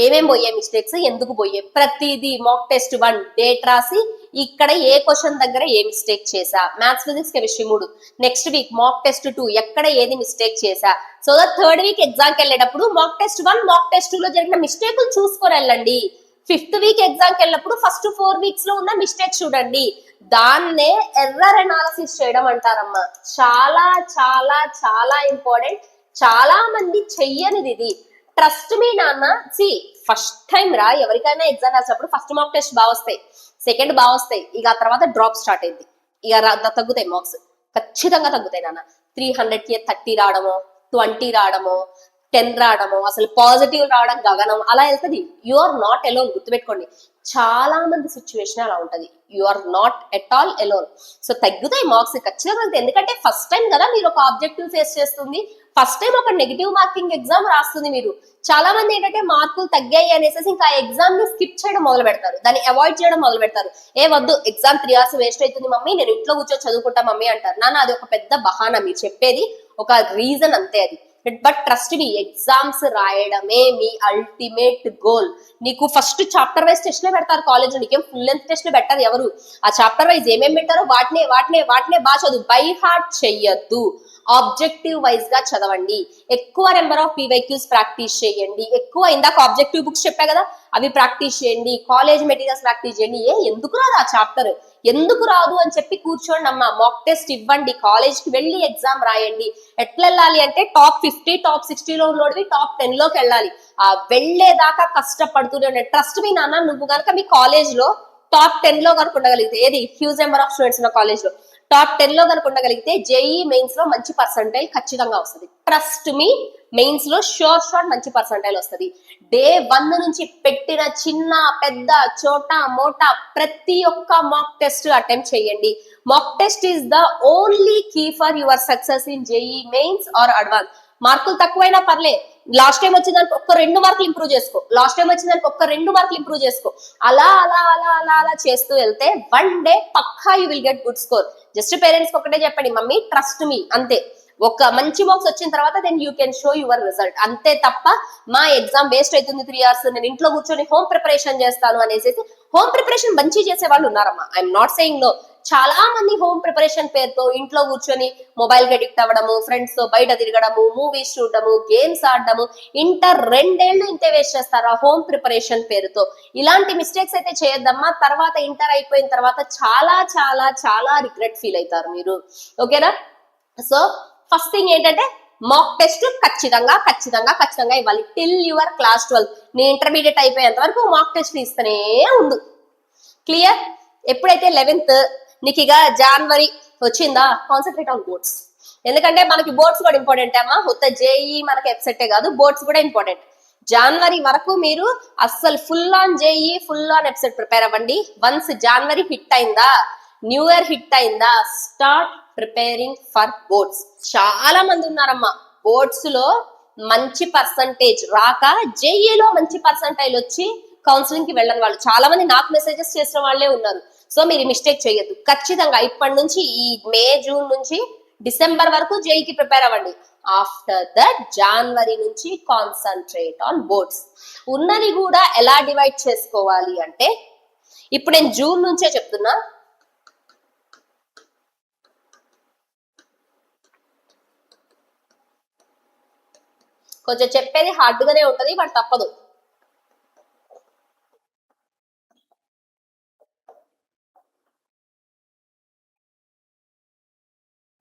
ఏమేం పోయే మిస్టేక్స్, ఎందుకు పోయే, ప్రతిదీ మాక్ టెస్ట్ 1 డేట్ రాసి ఇక్కడ ఏ క్వశ్చన్ దగ్గర ఏ మిస్టేక్ చేసా, maths, physics, chemistry 3. Next week mock test 2 ఎక్కడ ఏది మిస్టేక్ చేసా. సో దట్ థర్డ్ వీక్ ఎగ్జామ్కి వెళ్ళేటప్పుడు మాక్ టెస్ట్ 1, మాక్ టెస్ట్ 2 లో జరిగిన మిస్టేక్లు చూసుకొని వెళ్ళండి. 5th వీక్ ఎగ్జామ్కి వెళ్ళినప్పుడు ఫస్ట్ 4 weeks లో ఉన్న మిస్టేక్ చూడండి. దాన్నే ఎర్రర్ అనాలిసిస్ చేయడం అంటారమ్మా. చాలా చాలా చాలా ఇంపార్టెంట్, చాలా మంది చెయ్యనిది ఇది. ట్రస్ట్ మీ నాన్న. సి ఫస్ట్ టైం రా, ఎవరికైనా ఎగ్జామ్ రాసినప్పుడు ఫస్ట్ మాక్ టెస్ట్ బాగా వస్తాయి, సెకండ్ బాగా వస్తాయి, ఇక ఆ తర్వాత డ్రాప్ స్టార్ట్ అయింది, ఇక తగ్గుతాయి మార్క్స్, ఖచ్చితంగా తగ్గుతాయి నాన్న. 300కి 30 రావడమో 20 రావడమో 10 రావడమో అసలు పాజిటివ్ రావడం గగనం అలా వెళ్తుంది. యు ఆర్ నాట్ ఎలోన్, గుర్తుపెట్టుకోండి. చాలా మంది సిచ్యువేషన్ అలా ఉంటది. You are not at all alone. So తగ్గుతాయి మార్క్స్ ఖచ్చితంగా, ఎందుకంటే ఫస్ట్ టైం కదా మీరు ఒక ఆబ్జెక్టివ్ ఫేస్ చేస్తుంది, ఫస్ట్ టైం ఒక నెగిటివ్ మార్కింగ్ ఎగ్జామ్ రాస్తుంది మీరు. చాలా మంది ఏంటంటే మార్కులు తగ్గాయి అనేసి ఇంకా ఆ ఎగ్జామ్ ని స్కిప్ చేయడం మొదలు పెడతారు, దాన్ని అవాయిడ్ చేయడం మొదలు పెడతారు. వద్దు, ఎగ్జామ్ 3 hours వేస్ట్ అవుతుంది మమ్మీ, నేను ఇంట్లో కూర్చొని చదువుకుంటా మమ్మీ అంటారు. నాన్న అది ఒక పెద్ద బహానా, మీరు చెప్పేది ఒక రీజన్ అంతే అది. బట్ ట్రస్ట్ మీ, ఎగ్జామ్స్ రాయడమే మీ అల్టిమేట్ గోల్. నీకు ఫస్ట్ చాప్టర్ వైజ్ టెస్ట్లే పెడతారు కాలేజ్, నీకేం ఫుల్ లెంత్ టెస్ట్లు పెట్టారు ఎవరు. ఆ చాప్టర్ వైజ్ ఏమేమి పెట్టారో వాటినే బాగా చదువు, బై హార్ట్ చెయ్యొద్దు. ఆబ్జెక్టివ్ వైజ్ గా చదవండి, ఎక్కువ నెంబర్ ఆఫ్ PYQs ప్రాక్టీస్ చేయండి, ఎక్కువ ఇందాక ఆబ్జెక్టివ్ బుక్స్ చెప్పా కదా అవి ప్రాక్టీస్ చేయండి, కాలేజ్ మెటీరియల్స్ ప్రాక్టీస్ చేయండి. ఎందుకు రాదు ఆ చాప్టర్, ఎందుకు రాదు అని చెప్పి కూర్చోండి అమ్మా, మాక్ టెస్ట్ ఇవ్వండి, కాలేజ్ కి వెళ్ళి ఎగ్జామ్ రాయండి. ఎట్లా వెళ్ళాలి అంటే టాప్ 50 టాప్ 60లో ఉన్నోడివి టాప్ 10లోకి వెళ్ళాలి. ఆ వెళ్లేదాకా కష్టపడుతూనే ఉండండి. ట్రస్ట్ మీ నాన్న, నువ్వు కనుక మీ కాలేజ్ లో టాప్ 10లో కనుక ఉండగలిగితే, ఏది హ్యూజ్ నెంబర్ ఆఫ్ స్టూడెంట్స్ ఉన్న కాలేజ్ లో టాప్ 10లో కనుక ఉండగలిగితే జేఈ మెయిన్స్ లో మంచి పర్సంటైల్ ఖచ్చితంగా వస్తుంది. ట్రస్ట్ మీ, మెయిన్స్ లో షోర్ మంచి పర్సంటైల్ వస్తుంది. డే 1 నుంచి పెట్టిన చిన్న పెద్ద చోట మోటా ప్రతి ఒక్క మాక్ టెస్ట్ అటెంప్ట్ చేయండి. Mock test is the only key for your success in JEE Mains or advance. మార్కులు తక్కువైనా పర్లే, లాస్ట్ టైం వచ్చిందానికి ఒక్క 2 మార్కులు ఇంప్రూవ్ చేసుకో, లాస్ట్ టైం వచ్చిందానికి ఒక్క 2 మార్కులు ఇంప్రూవ్ చేసుకో. అలా అలా అలా అలా అలా చేస్తూ వెళ్తే వన్ డే పక్కా you will get good score. Just parents ఒకటే చెప్పండి, మమ్మీ ట్రస్ట్ మీ, అంతే. ఒక మంచి మార్క్స్ వచ్చిన తర్వాత then you can show your result, అంతే తప్ప మా ఎగ్జామ్ వేస్ట్ అవుతుంది 3 hours నేను ఇంట్లో కూర్చొని హోమ్ ప్రిపరేషన్ చేస్తాను అనేసి. హోమ్ ప్రిపరేషన్ మంచి చేసే వాళ్ళు ఉన్నారమ్మా, ఐఎమ్ నాట్ సెయింగ్ నో. చాలా మంది హోమ్ ప్రిపరేషన్ పేరుతో ఇంట్లో కూర్చొని మొబైల్ కి అడిక్ట్ అవ్వడము, ఫ్రెండ్స్ తో బయట తిరగడము, మూవీస్ చూడడము, గేమ్స్ ఆడడము, ఇంటర్ 2 ఏళ్ళు ఇంతే వేస్ట్ చేస్తారు ఆ హోమ్ ప్రిపరేషన్ పేరుతో. ఇలాంటి మిస్టేక్స్ అయితే చేయొద్దమ్మా, తర్వాత ఇంటర్ అయిపోయిన తర్వాత చాలా చాలా చాలా రిగ్రెట్ ఫీల్ అవుతారు మీరు, ఓకేనా. సో ఫస్ట్ థింగ్ ఏంటంటే మాక్ టెస్ట్ ఖచ్చితంగా ఖచ్చితంగా ఖచ్చితంగా ఇవ్వాలి టిల్ యువర్ క్లాస్ 12. నీ ఇంటర్మీడియట్ అయిపోయేంత వరకు మాక్ టెస్ట్ ఇస్తూనే ఉండు. క్లియర్? ఎప్పుడైతే 11th నీకు ఇక జనవరి వచ్చిందా, కాన్సన్ట్రేట్ ఆన్ బోర్డ్స్. ఎందుకంటే మనకి బోర్డ్స్ కూడా ఇంపార్టెంట్ అమ్మా, కొత్త జేఈ మనకి ఎఫ్సెట్టే కాదు, బోర్డ్స్ కూడా ఇంపార్టెంట్. జనవరి వరకు మీరు అస్సలు full on JEE full on ఎఫ్సెట్ prepare అవ్వండి. వన్స్ జనవరి హిట్ అయిందా, న్యూ ఇయర్ హిట్ అయిందా, స్టార్ట్ ప్రిపేరింగ్ ఫర్ బోర్డ్స్. చాలా మంది ఉన్నారమ్మా బోర్డ్స్ లో మంచి పర్సంటేజ్ రాక జేఈలో మంచి పర్సంటైల్ వచ్చి కౌన్సిలింగ్ కి వెళ్ళని వాళ్ళు చాలా మంది నాకు మెసేజెస్ చేసిన వాళ్ళే ఉన్నారు. సో మీరు మిస్టేక్ చేయొద్దు, ఖచ్చితంగా ఇప్పటి నుంచి ఈ మే జూన్ నుంచి డిసెంబర్ వరకు జేఈకి ప్రిపేర్ అవ్వండి. ఆఫ్టర్ దట్ జనవరి నుంచి కాన్సన్ట్రేట్ ఆన్ బోర్డ్స్. ఉన్నది కూడా ఎలా డివైడ్ చేసుకోవాలి అంటే, ఇప్పుడు నేను జూన్ నుంచే చెప్తున్నా, కొంచెం చెప్పేది హార్డ్ గానే ఉంటది బట్ తప్పదు.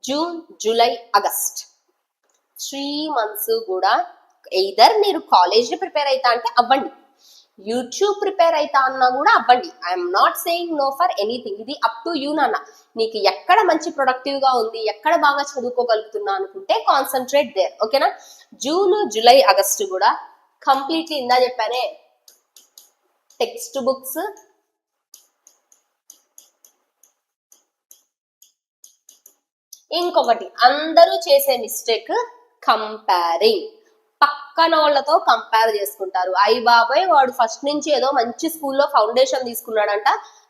జూన్ జూలై ఆగస్ట్ 3 months కూడా ఎయిదర్ మీరు కాలేజ్ ప్రిపేర్ అవుతా అంటే అవ్వండి, యూట్యూబ్ ప్రిపేర్ అవుతా అన్నా కూడా అవ్వండి. I'm not saying no for anything, ఇది అప్ టు యూ నాన్న. నీకు ఎక్కడ మంచి ప్రొడక్టివ్ గా ఉంది, ఎక్కడ బాగా చదువుకోగలుగుతున్నా అనుకుంటే కాన్సన్ట్రేట్ దేర్, ఓకేనా. జూన్ జూలై ఆగస్ట్ కూడా కంప్లీట్లీ ఇందా చెప్పానే టెక్స్ట్ బుక్స్, ఇంకొకటి అందరూ చేసే మిస్టేక్ కంపేరింగ్. పక్కన వాళ్ళతో కంపేర్ చేసుకుంటారు. అయ్యి బాబాయ్ వాడు ఫస్ట్ నుంచి ఏదో మంచి స్కూల్లో ఫౌండేషన్ తీసుకున్నాడంట,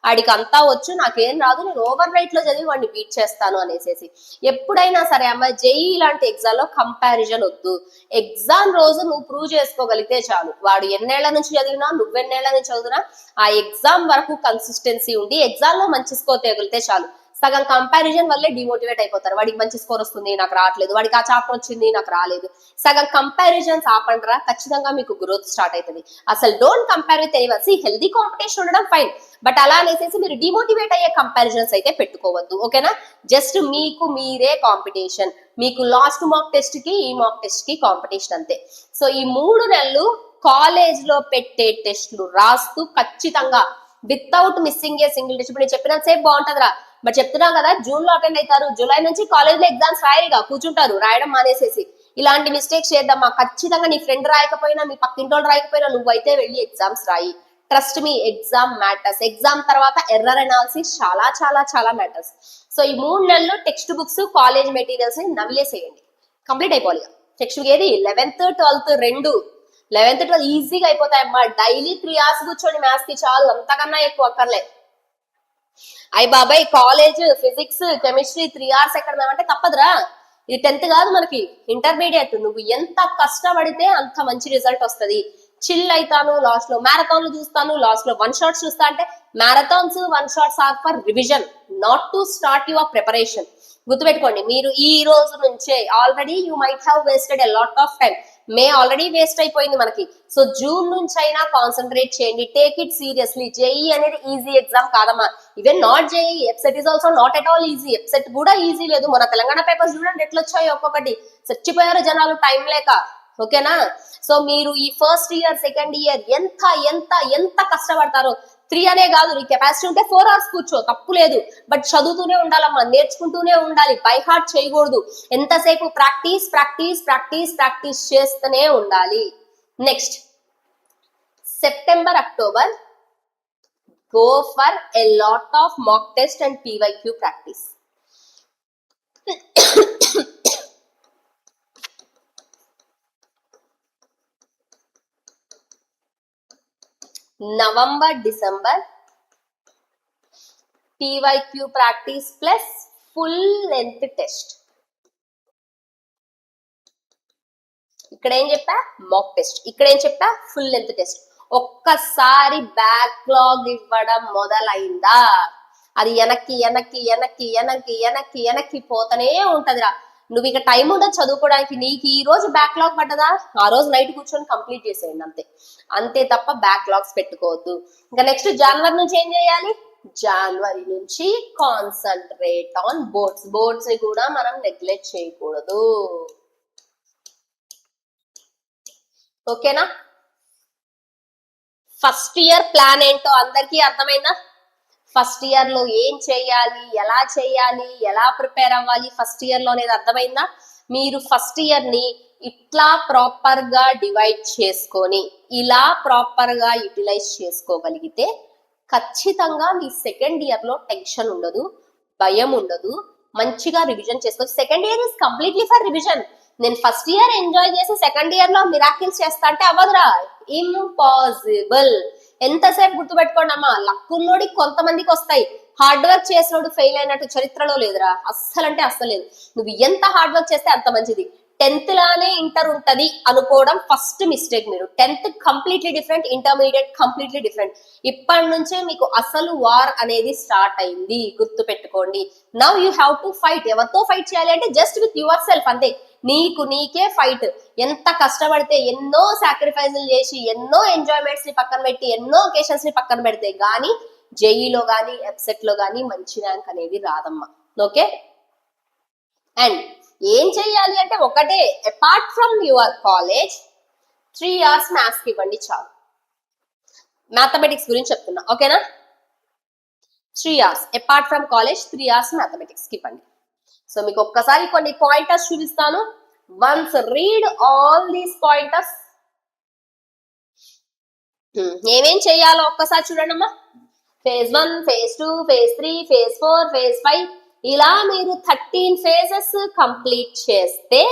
ఆడికి అంతా వచ్చు నాకేం రాదు, నేను ఓవర్ నైట్ లో చదివి వాడిని బీట్ చేస్తాను అనేసి. ఎప్పుడైనా సరే అమ్మ జేఈ లాంటి ఎగ్జామ్ లో కంపారిజన్ వద్దు. ఎగ్జామ్ రోజు నువ్వు ప్రూవ్ చేసుకోగలిగితే చాలు. వాడు ఎన్నేళ్ల నుంచి చదివినా, నువ్వెన్నేళ్ల నుంచి చదివినా, ఆ ఎగ్జామ్ వరకు కన్సిస్టెన్సీ ఉండి ఎగ్జామ్ లో మంచి స్కోర్ తేగలిగితే చాలు. సగం కంపారిజన్ వల్లే డిమోటివేట్ అయిపోతారు. వాడికి మంచి స్కోర్ వస్తుంది నాకు రావట్లేదు, వాడికి ఆ చాప్టర్ వచ్చింది నాకు రాలేదు. సగం కంపారిజన్స్ ఆపండిరా, ఖచ్చితంగా మీకు గ్రోత్ స్టార్ట్ అవుతుంది. అసలు don't compare with anyone. Healthy competition ఉండడం ఫైన్, బట్ అలా అనేసి మీరు డిమోటివేట్ అయ్యే కంపారిజన్స్ అయితే పెట్టుకోవద్దు, ఓకేనా. జస్ట్ మీకు మీరే కాంపిటీషన్, మీకు లాస్ట్ మాక్ టెస్ట్ కి ఈ మాక్ టెస్ట్ కి కాంపిటీషన్ అంతే. సో ఈ 3 నెలలు కాలేజ్ లో పెట్టే టెస్టులు రాస్తూ ఖచ్చితంగా without missing a single test. ఇప్పుడు నేను చెప్పినంత సేపు బాగుంటదిరా, బట్ చెప్తున్నా కదా జూన్ లో అటెండ్ అవుతారు, జూలై నుంచి కాలేజ్ లో ఎగ్జామ్స్ రాయరుగా, కూర్చుంటారు రాయడం మానేసేసి. ఇలాంటి మిస్టేక్స్ చేద్దామా, ఖచ్చితంగా నీ ఫ్రెండ్ రాయకపోయినా మీ పక్కింటోళ్ళు రాయకపోయినా నువ్వైతే వెళ్ళి ఎగ్జామ్స్ రాయి. Trust me, exam matters. Exam తర్వాత ఎర్రర్ అనాలిసిస్ చాలా చాలా చాలా మ్యాటర్స్. సో ఈ 3 నెలలు టెక్స్ట్ బుక్స్ కాలేజ్ మెటీరియల్స్ ని నవిలేసేయండి, కంప్లీట్ అయిపోవాలి. టెక్స్ట్ బుక్ ఏది 11th 12th రెండు, 11th 12th ఈజీగా అయిపోతాయి అమ్మా. డైలీ 3 hours కూర్చోండి మ్యాథ్స్ కి చాలు, అంతకన్నా ఎక్కువ అక్కర్లే. అయ్యి బాబాయ్ కాలేజ్ ఫిజిక్స్ కెమిస్ట్రీ 3 hours ఎక్కడ మేమంటే తప్పదురా. ఇది 10th కాదు మనకి, ఇంటర్మీడియట్. నువ్వు ఎంత కష్టపడితే అంత మంచి రిజల్ట్ వస్తుంది. చిల్ అయితాను లాస్ట్ లో, మ్యారథాన్లు చూస్తాను లాస్ట్ లో, 1 shots చూస్తా అంటే marathons 1 shots are for revision, not to start your preparation. గుర్తుపెట్టుకోండి, మీరు ఈ రోజు నుంచే already you might have wasted a lot of time. May already waste అయిపోయింది మనకి. సో జూన్ నుంచి అయినా కాన్సన్ట్రేట్ చేయండి, టేక్ ఇట్ సీరియస్లీ. జేఈ అనేది ఈజీ ఎగ్జామ్ కాదమ్మా. Even not JEE, EAPCET is also not at all easy. EAPCET కూడా ఈజీ లేదు. మన తెలంగాణ పేపర్స్ చూడండి ఎట్లా వచ్చాయి, ఒక్కొక్కటి చచ్చిపోయారు జనాలు టైం లేక. ఓకేనా? సో మీరు ఈ ఫస్ట్ ఇయర్ సెకండ్ ఇయర్ ఎంత ఎంత ఎంత కష్టపడతారో, 3 అనే కాదు, నీ కెపాసిటీ ఉంటే 4 hours కూర్చో, తప్పు లేదు. బట్ చదువుతూనే ఉండాలమ్మా, నేర్చుకుంటూనే ఉండాలి, బై హార్ట్ చేయకూడదు. ఎంతసేపు ప్రాక్టీస్ ప్రాక్టీస్ ప్రాక్టీస్ ప్రాక్టీస్ చేస్తూనే ఉండాలి. Next September October, go for a lot of mock test and PYQ practice. November December PYQ practice plus full length test. ఇక్కడ ఏం చెప్పా, మాక్ టెస్ట్. ఇక్కడ ఏం చెప్పా, ఫుల్ లెంత్ టెస్ట్. ఒక్కసారి బ్యాక్లాగ్ ఇవ్వడం మొదలైందా, అది వెనక్కి వెనక్కి వెనక్కి వెనక్కి వెనక్కి వెనక్కి పోతనే ఉంటదిరా. నువ్వు ఇక టైం ఉండదు చదువుకోవడానికి. నీకు ఈ రోజు బ్యాక్లాగ్ పడ్డదా, ఆ రోజు నైట్ కూర్చొని కంప్లీట్ చేసేయండి అంతే. అంతే తప్ప బ్యాక్లాగ్స్ పెట్టుకోవద్దు. ఇంకా నెక్స్ట్ జనవరి నుంచి ఏం చేయాలి, జనవరి నుంచి కాన్సన్ట్రేట్ ఆన్ బోర్డ్స్. బోర్డ్స్ ని కూడా మనం నెగ్లెక్ట్ చేయకూడదు. ఓకేనా? ఫస్ట్ ఇయర్ ప్లాన్ ఏంటో అందరికీ అర్థమైందా? ఫస్ట్ ఇయర్ లో ఏం చేయాలి, ఎలా ప్రిపేర్ అవ్వాలి ఫస్ట్ ఇయర్ లో అనేది అర్థమైందా? మీరు ఫస్ట్ ఇయర్ ని ఇట్లా ప్రాపర్ గా డివైడ్ చేసుకొని ఇలా ప్రాపర్ గా యూటిలైజ్ చేసుకోగలిగితే ఖచ్చితంగా మీ సెకండ్ ఇయర్ లో టెన్షన్ ఉండదు, భయం ఉండదు, మంచిగా రివిజన్ చేసుకోవచ్చు. Second year is completely for revision. నేను ఫస్ట్ ఇయర్ ఎంజాయ్ చేసి సెకండ్ ఇయర్ లో మిరాకిల్స్ చేస్తా అంటే అవ్వదురా, ఇంపాసిబుల్. ఎంతసేపు గుర్తుపెట్టుకోండి అమ్మా, లక్కున్నోడి కొంతమందికి వస్తాయి, హార్డ్ వర్క్ చేసినోడు ఫెయిల్ అయినట్టు చరిత్రలో లేదురా, అస్సలు అంటే అస్సలు లేదు. నువ్వు ఎంత హార్డ్ వర్క్ చేస్తే అంత మంచిది. 10th లానే ఇంటర్ ఉంటది అనుకోవడం ఫస్ట్ మిస్టేక్. మీరు 10th completely different, intermediate completely different. ఇప్పటి నుంచే మీకు అసలు వార్ అనేది స్టార్ట్ అయింది, గుర్తు పెట్టుకోండి. Now you have to fight. ఎవరితో ఫైట్ చేయాలి అంటే జస్ట్ విత్ యువర్ సెల్ఫ్, అంతే. నీకు నీకే ఫైట్. ఎంత కష్టపడితే, ఎన్నో సాక్రిఫైజులు చేసి, ఎన్నో ఎంజాయ్మెంట్స్ ని పక్కన పెట్టి, ఎన్నో ఒకేషన్స్ ని పక్కన పెడితే గానీ జేఈలో గానీ ఎఫ్సెట్ లో గానీ మంచి ర్యాంక్ అనేది రాదమ్మా. ఓకే? అండ్ ఏం చెయ్యాలి అంటే ఒకటే, apart from your college 3 hours maths కి ఇవ్వండి చాలు. మ్యాథమెటిక్స్ గురించి చెప్తున్నా, ఓకేనా? 3 hours apart from college, 3 hours mathematics కి ఇవ్వండి. సో మీకు ఒక్కసారి కొన్ని పాయింటర్స్ చూపిస్తాను. Once read all these pointers. ఏమేం చెయ్యాలో ఒక్కసారి చూడండి అమ్మా. phase 1, phase 2, phase 3, phase 4, phase 5 ఇలా మీరు 13 phases కంప్లీట్ చేస్తే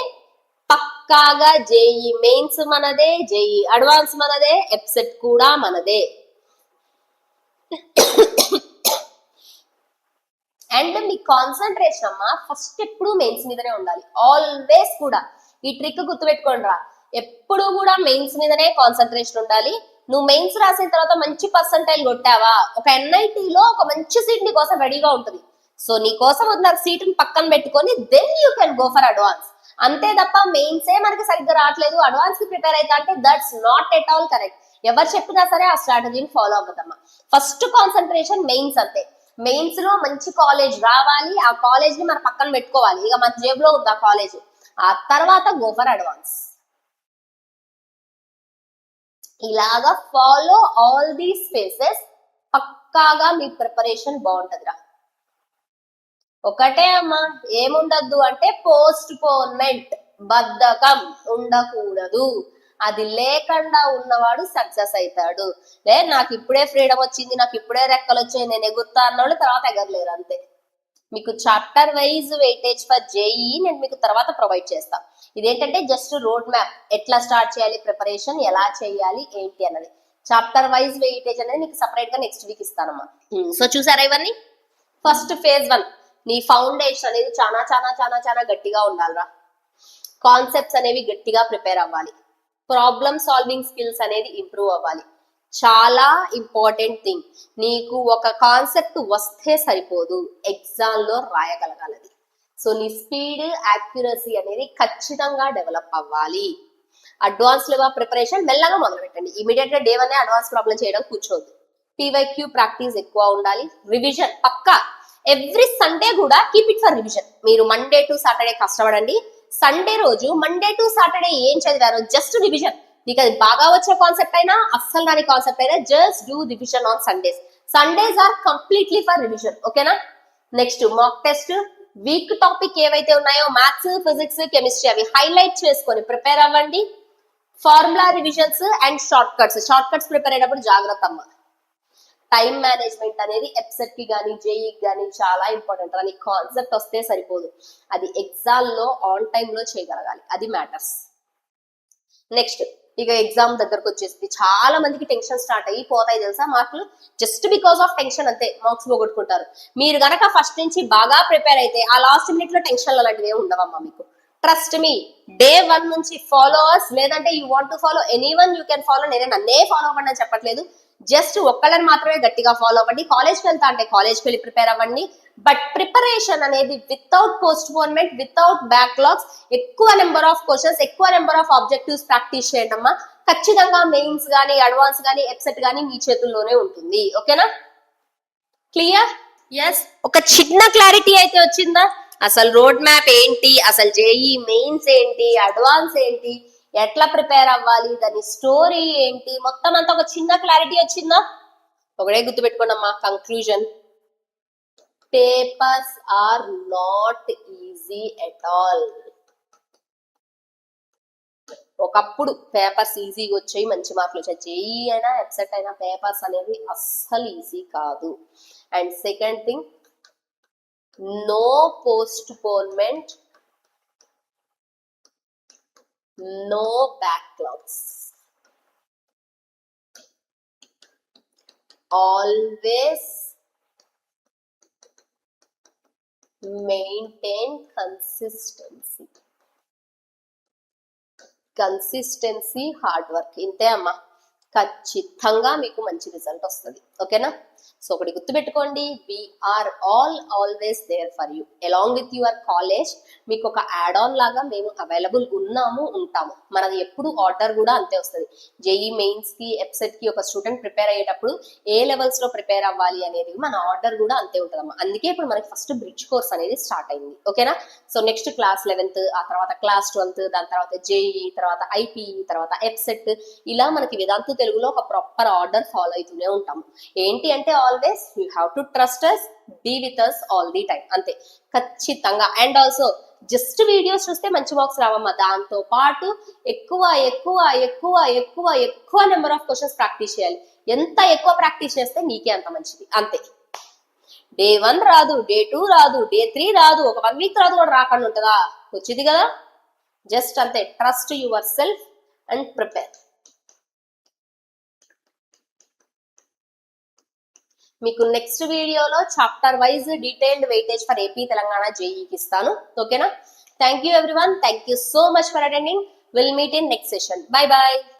పక్కాగా జేఈ మెయిన్స్ మనదే, జేఈ అడ్వాన్స్ మనదే, ఎఫ్సెట్ కూడా మనదే. అండ్ మీ కాన్సన్ట్రేషన్ అమ్మా ఫస్ట్ ఎప్పుడు మెయిన్స్ మీదనే ఉండాలి, ఆల్వేస్. కూడా ఈ ట్రిక్ గుర్తుపెట్టుకోండి రా, ఎప్పుడు కూడా మెయిన్స్ మీదనే కాన్సన్ట్రేషన్ ఉండాలి. నువ్వు మెయిన్స్ రాసిన తర్వాత మంచి పర్సంటైల్ కొట్టావా, ఒక ఎన్ఐటీలో ఒక మంచి సీట్ నీ కోసం రెడీగా ఉంటుంది. సో నీ కోసం వదిన సీట్ని పక్కన పెట్టుకొని then you can go for advance. అంతే తప్ప మెయిన్సే మనకి సరిగ్గా రావట్లేదు, అడ్వాన్స్ కి ప్రిపేర్ అవుతా అంటే that's not at all correct. ఎవరు చెప్పినా సరే ఆ స్ట్రాటజీని ఫాలో అవ్వదమ్మా. ఫస్ట్ కాన్సన్ట్రేషన్ మెయిన్స్, అంతే. మెయిన్స్ లో మంచి కాలేజ్ రావాలి, ఆ కాలేజ్ ని మన పక్కన పెట్టుకోవాలి, ఇక మన జేబులో ఉంది ఆ కాలేజ్. ఆ తర్వాత గో ఫర్ అడ్వాన్స్. ఇలాగా ఫాలో ఆల్ దీస్ ఫేసెస్, పక్కాగా మీ ప్రిపరేషన్ బాగుంటదిరా. ఒకటే అమ్మా, ఏముండద్దు అంటే పోస్ట్ పోన్మెంట్, బద్ధకం ఉండకూడదు. అది లేకుండా ఉన్నవాడు సక్సెస్ అవుతాడు. నాకు ఇప్పుడే ఫ్రీడమ్ వచ్చింది, నాకు ఇప్పుడే రెక్కలు వచ్చాయి, నేను ఎగురుతా అన్నోళ్ళు తర్వాత ఎగరలేరు అంతే. మీకు chapter wise weightage for JEE నేను మీకు తర్వాత ప్రొవైడ్ చేస్తాను. ఇదేంటంటే జస్ట్ రోడ్ మ్యాప్, ఎట్లా స్టార్ట్ చేయాలి ప్రిపరేషన్, ఎలా చేయాలి ఏంటి అన్నది. చాప్టర్ వైజ్ వెయిటేజ్ అనేది మీకు సపరేట్ గా నెక్స్ట్ వీక్ ఇస్తానమ్మా. సో చూసారా ఇవన్నీ. ఫస్ట్ ఫేజ్ 1 నీ ఫౌండేషన్ అనేది చాలా చాలా చాలా చాలా గట్టిగా ఉండాలిరా. కాన్సెప్ట్స్ అనేవి గట్టిగా ప్రిపేర్ అవ్వాలి. ప్రాబ్లమ్ సాల్వింగ్ స్కిల్స్ అనేది ఇంప్రూవ్ అవ్వాలి. చాలా ఇంపార్టెంట్ థింగ్, నీకు ఒక కాన్సెప్ట్ వస్తే సరిపోదు, ఎగ్జామ్ లో రాయగలగాలి. సో నీ స్పీడ్, యాక్యురసీ అనేది ఖచ్చితంగా డెవలప్ అవ్వాలి. అడ్వాన్స్ లెవెల్ ప్రిపరేషన్ మెల్లగా మొదలు పెట్టండి. ఇమీడియట్ గా డే 1 అడ్వాన్స్ ప్రాబ్లం చేయడం కూర్చోవద్దు. పీవైక్యూ ప్రాక్టీస్ ఎక్కువ ఉండాలి. రివిజన్ పక్కా ఎవ్రీ సండే కూడా కీప్ ఇట్ ఫర్ రివిజన్. మీరు మండే టు సాటర్డే కష్టపడండి. సండే రోజు మండే టు సాటర్డే ఏం చదివారో జస్ట్ రివిజన్. నీకు అది బాగా వచ్చే కాన్సెప్ట్ అయినా, అస్సలు రాని కాన్సెప్ట్ అయినా, just do revision on Sundays. Sundays are completely for revision. ఓకేనా. Next mock test. Weak topic ఏవైతే ఉన్నాయో మ్యాథ్స్, ఫిజిక్స్, కెమిస్ట్రీ అవి హైలైట్ చేసుకొని ప్రిపేర్ అవ్వండి. Formula revisions and shortcuts prepare అయినప్పుడు జాగ్రత్త అమ్మ. టైం మేనేజ్మెంట్ అనేది ఎప్సెట్ కి కానీ జేఈకి కానీ చాలా ఇంపార్టెంట్. అని కాన్సెప్ట్ వస్తే సరిపోదు, అది ఎగ్జామ్ లో ఆన్ టైమ్ లో చేయగలగాలి, అది మ్యాటర్స్. నెక్స్ట్ ఇక ఎగ్జామ్ దగ్గరకు వచ్చేసి చాలా మందికి టెన్షన్ స్టార్ట్ అయ్యి పోతాయి తెలుసా మార్కులు. జస్ట్ బికాస్ ఆఫ్ టెన్షన్ అంతే మార్క్స్ పోగొట్టుకుంటారు. మీరు గనక ఫస్ట్ నుంచి బాగా ప్రిపేర్ అయితే ఆ లాస్ట్ మినిట్ లో టెన్షన్ అలాంటివి ఉండవమ్మా మీకు. ట్రస్ట్ మీ, డే 1 నుంచి ఫాలోవర్స్, లేదంటే you want to follow anyone you can follow. నేనే నన్నే ఫాలో అవ్వండి అని చెప్పట్లేదు, జస్ట్ ఒక్కళ్ళని మాత్రమే గట్టిగా ఫాలో అవ్వండి. కాలేజ్కి వెళ్తా అంటే కాలేజ్కి వెళ్ళి ప్రిపేర్ అవ్వండి. బట్ ప్రిపరేషన్ అనేది వితౌట్ పోస్ట్ పోన్మెంట్, వితౌట్ బ్యాక్లాగ్స్, ఎక్కువ నెంబర్ ఆఫ్ క్వశ్చన్స్, ఎక్కువ నెంబర్ ఆఫ్ ఆబ్జెక్టివ్స్ ప్రాక్టీస్ చేయండి అమ్మా. ఖచ్చితంగా మెయిన్స్ గానీ, అడ్వాన్స్ గానీ, ఎప్సెట్ గానీ మీ చేతుల్లోనే ఉంటుంది. ఓకేనా. క్లియర్. ఎస్, ఒక చిన్న క్లారిటీ అయితే వచ్చిందా? అసలు రోడ్ మ్యాప్ ఏంటి, అసలు జేఈ మెయిన్స్ ఏంటి, అడ్వాన్స్ ఏంటి, ఎట్లా ప్రిపేర్ అవ్వాలి, దాని స్టోరీ ఏంటి, మొత్తం అంతా ఒక చిన్న క్లారిటీ వచ్చిందా? ఒకటే గుర్తుపెట్టుకోండి అమ్మా, conclusion, papers are not easy at all. ఒకప్పుడు పేపర్స్ ఈజీగా వచ్చాయి, మంచి మార్కులు వచ్చాయి. జేఈ అయినా ఎప్సెట్ అయినా పేపర్స్ అనేవి అస్సలు ఈజీ కాదు. And second thing, no postponement, no backlogs, always maintain consistency, hard work. ఇంతే అమ్మా, ఖచ్చితంగా మీకు మంచి రిజల్ట్ వస్తుంది. ఓకేనా. సో ఒకటి గుర్తుపెట్టుకోండి, we're always there for you along with your college. మీకు ఒక యాడ్ ఆన్ లాగా మేము అవైలబుల్ ఉంటాము. మనది ఎప్పుడు ఆర్డర్ కూడా అంతే వస్తుంది. జేఈ మెయిన్స్ కి, ఎప్సెట్ కి ఒక స్టూడెంట్ ప్రిపేర్ అయ్యేటప్పుడు ఏ లెవెల్స్ లో ప్రిపేర్ అవ్వాలి అనేది మన ఆర్డర్ కూడా అంతే ఉంటుందమ్మా. అందుకే ఇప్పుడు మనకి ఫస్ట్ బ్రిడ్జ్ కోర్స్ అనేది స్టార్ట్ అయింది. ఓకేనా. సో నెక్స్ట్ క్లాస్ 11th, ఆ తర్వాత క్లాస్ 12th, దాని తర్వాత జేఈ, తర్వాత ఐపీఈ, తర్వాత ఎప్సెట్, ఇలా మనకి వేదాంతు తెలుగులో ఒక ప్రాపర్ ఆర్డర్ ఫాలో అవుతూనే ఉంటాము. ఏంటి అంటే always you have to trust us, be with us all the time. అంతే ఖచ్చితంగా. అండ్ ఆల్సో జస్ట్ వీడియోస్ చూస్తే మంచి మార్క్స్ రావమ్మా, దాంతో పాటు ఎక్కువ ఎక్కువ ఎక్కువ ఎక్కువ ఎక్కువ నెంబర్ ఆఫ్ క్వశ్చన్స్ ప్రాక్టీస్ చేయాలి. ఎంత ఎక్కువ ప్రాక్టీస్ చేస్తే నీకే అంత మంచిది. అంతే. డే 1 రాదు, డే 2 రాదు, డే 3 రాదు, ఒక 1 week రాదు కూడా రాకుండా ఉంటుందా? వచ్చింది కదా. జస్ట్ అంతే, trust yourself and prepare. మీకు నెక్స్ట్ వీడియోలో chapter wise detailed weightage for AP, Telangana, జేఈకి ఇస్తాను. ఓకేనా. Thank you everyone, thank you so much for attending. Will meet in next session. Bye bye.